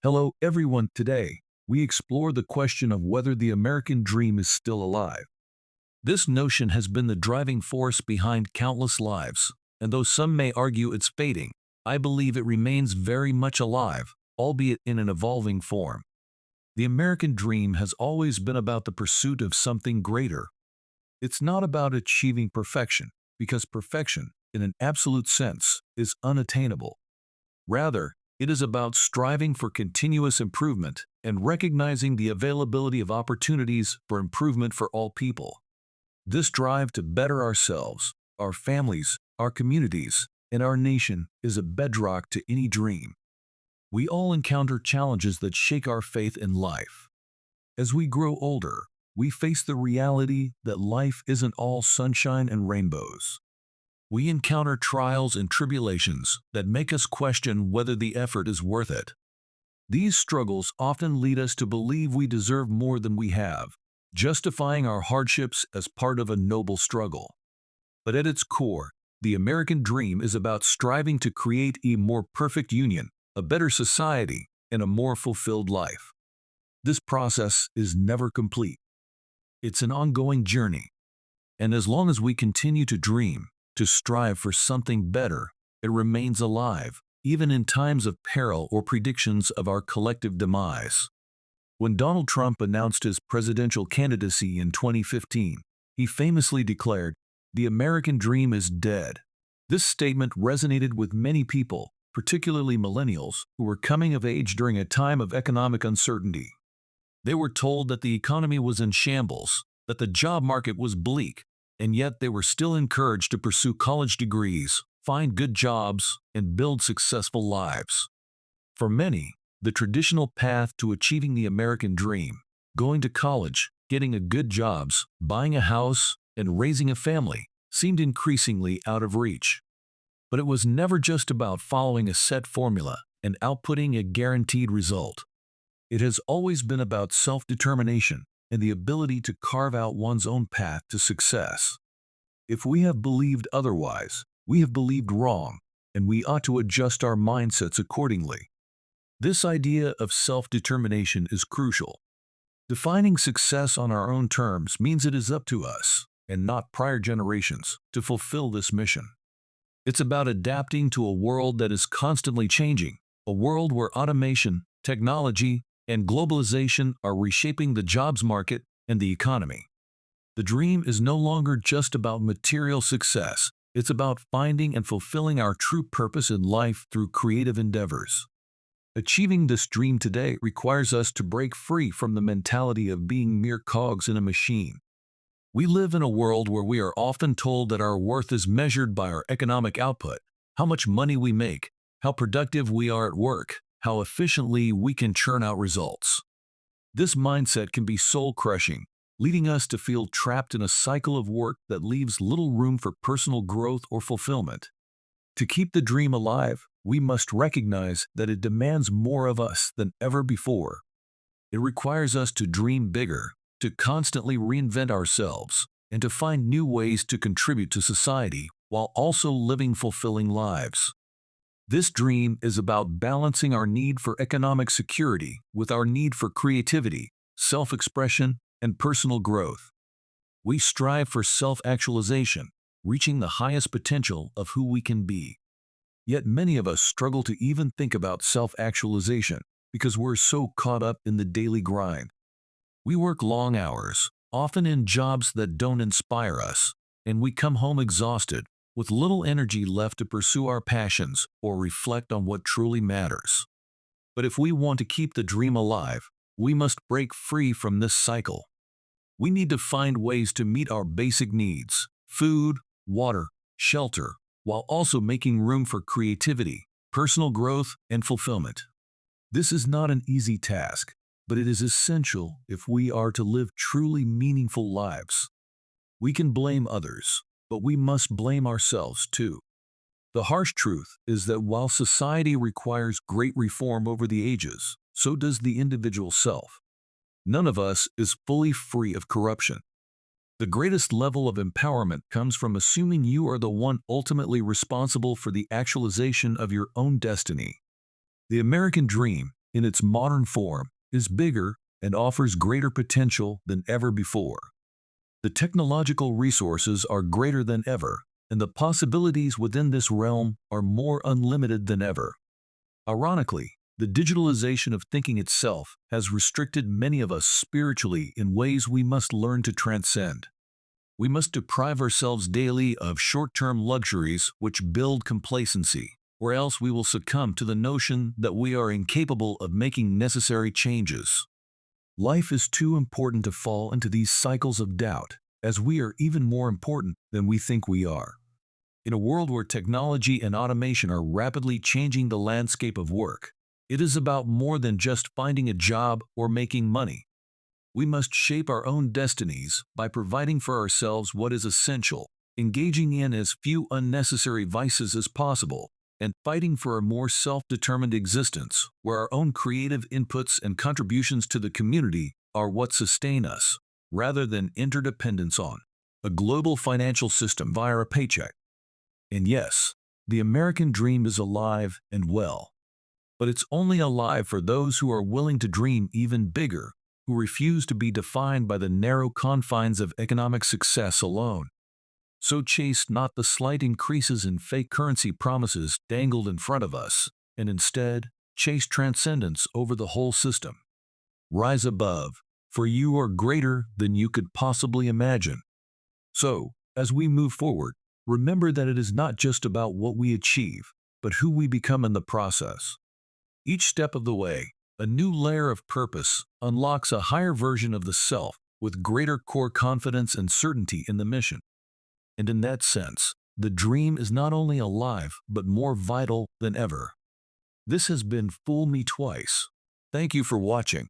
Hello, everyone. Today, we explore the question of whether the American dream is still alive. This notion has been the driving force behind countless lives, and though some may argue it's fading, I believe it remains very much alive, albeit in an evolving form. The American dream has always been about the pursuit of something greater. It's not about achieving perfection, because perfection, in an absolute sense, is unattainable. Rather, it is about striving for continuous improvement and recognizing the availability of opportunities for improvement for all people. This drive to better ourselves, our families, our communities, and our nation is a bedrock to any dream. We all encounter challenges that shake our faith in life. As we grow older, we face the reality that life isn't all sunshine and rainbows. We encounter trials and tribulations that make us question whether the effort is worth it. These struggles often lead us to believe we deserve more than we have, justifying our hardships as part of a noble struggle. But at its core, the American dream is about striving to create a more perfect union, a better society, and a more fulfilled life. This process is never complete. It's an ongoing journey. And as long as we continue to dream, to strive for something better, it remains alive, even in times of peril or predictions of our collective demise. When Donald Trump announced his presidential candidacy in 2015, he famously declared, "The American dream is dead." This statement resonated with many people, particularly millennials, who were coming of age during a time of economic uncertainty. They were told that the economy was in shambles, that the job market was bleak, and yet they were still encouraged to pursue college degrees, find good jobs, and build successful lives. For many, the traditional path to achieving the American dream, going to college, getting a good jobs, buying a house, and raising a family, seemed increasingly out of reach. But it was never just about following a set formula and outputting a guaranteed result. It has always been about self-determination and the ability to carve out one's own path to success. If we have believed otherwise, we have believed wrong, and we ought to adjust our mindsets accordingly. This idea of self-determination is crucial. Defining success on our own terms means it is up to us, and not prior generations, to fulfill this mission. It's about adapting to a world that is constantly changing, a world where automation, technology, and globalization are reshaping the jobs market and the economy. The dream is no longer just about material success, it's about finding and fulfilling our true purpose in life through creative endeavors. Achieving this dream today requires us to break free from the mentality of being mere cogs in a machine. We live in a world where we are often told that our worth is measured by our economic output, how much money we make, how productive we are at work, how efficiently we can churn out results. This mindset can be soul-crushing, leading us to feel trapped in a cycle of work that leaves little room for personal growth or fulfillment. To keep the dream alive, we must recognize that it demands more of us than ever before. It requires us to dream bigger, to constantly reinvent ourselves, and to find new ways to contribute to society while also living fulfilling lives. This dream is about balancing our need for economic security with our need for creativity, self-expression, and personal growth. We strive for self-actualization, reaching the highest potential of who we can be. Yet many of us struggle to even think about self-actualization because we're so caught up in the daily grind. We work long hours, often in jobs that don't inspire us, and we come home exhausted, with little energy left to pursue our passions or reflect on what truly matters. But if we want to keep the dream alive, we must break free from this cycle. We need to find ways to meet our basic needs, food, water, shelter, while also making room for creativity, personal growth, and fulfillment. This is not an easy task, but it is essential if we are to live truly meaningful lives. We can blame others, but we must blame ourselves too. The harsh truth is that while society requires great reform over the ages, so does the individual self. None of us is fully free of corruption. The greatest level of empowerment comes from assuming you are the one ultimately responsible for the actualization of your own destiny. The American dream, in its modern form, is bigger and offers greater potential than ever before. The technological resources are greater than ever, and the possibilities within this realm are more unlimited than ever. Ironically, the digitalization of thinking itself has restricted many of us spiritually in ways we must learn to transcend. We must deprive ourselves daily of short-term luxuries which build complacency, or else we will succumb to the notion that we are incapable of making necessary changes. Life is too important to fall into these cycles of doubt, as we are even more important than we think we are. In a world where technology and automation are rapidly changing the landscape of work, it is about more than just finding a job or making money. We must shape our own destinies by providing for ourselves what is essential, engaging in as few unnecessary vices as possible, and fighting for a more self-determined existence where our own creative inputs and contributions to the community are what sustain us, rather than interdependence on a global financial system via a paycheck. And yes, the American dream is alive and well. But it's only alive for those who are willing to dream even bigger, who refuse to be defined by the narrow confines of economic success alone. So chase not the slight increases in fake currency promises dangled in front of us, and instead, chase transcendence over the whole system. Rise above, for you are greater than you could possibly imagine. So, as we move forward, remember that it is not just about what we achieve, but who we become in the process. Each step of the way, a new layer of purpose unlocks a higher version of the self with greater core confidence and certainty in the mission. And in that sense, the dream is not only alive but more vital than ever. This has been Fool Me Twice. Thank you for watching.